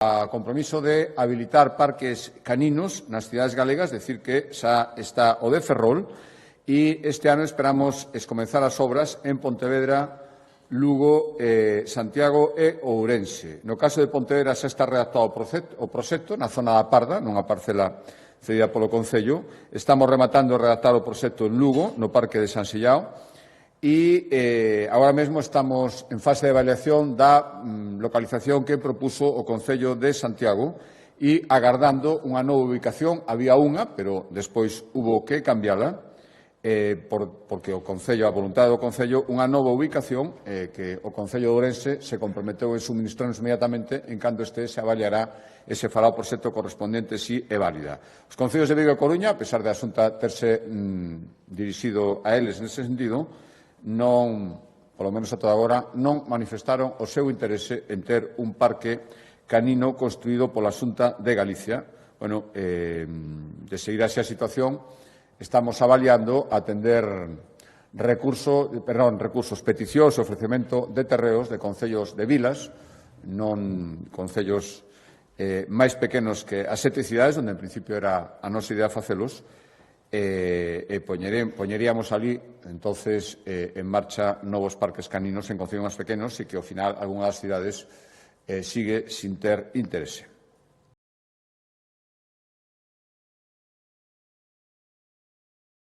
a compromiso de habilitar parques caninos nas cidades galegas, decir que xa está o de Ferrol, e este ano esperamos comenzar as obras en Pontevedra, Lugo, Santiago e Ourense. No caso de Pontevedra xa está redactado o proxecto na zona da Parda, nunha parcela cedida polo Concello. Estamos rematando de redactar o proxecto en Lugo, no Parque de San Sillao, e agora mesmo estamos en fase de avaliación da localización que propuso o Concello de Santiago e agardando unha nova ubicación. Había unha, pero despois hubo que cambiala, porque o Concello, a voluntade do Concello, unha nova ubicación que o Concello de Ourense se comprometeu en suministrarnos inmediatamente en canto este se avaliará e se fará o proxecto correspondente si é válida. Os Concellos de Vigo e Coruña, a pesar de a Xunta terse dirixido a eles nese sentido, non, polo menos ata agora, non manifestaron o seu interese en ter un parque canino construído pola Xunta de Galicia. Bueno, de seguir así a situación, estamos avaliando atender peticións e ofrecemento de terreos de concellos de vilas, non concellos máis pequenos que as 7 cidades, onde en principio era a nosa idea facelos, poñeríamos ali, entonces, en marcha novos parques caninos en concellos máis pequenos e que, ao final, algunha das cidades sigue sin ter interese.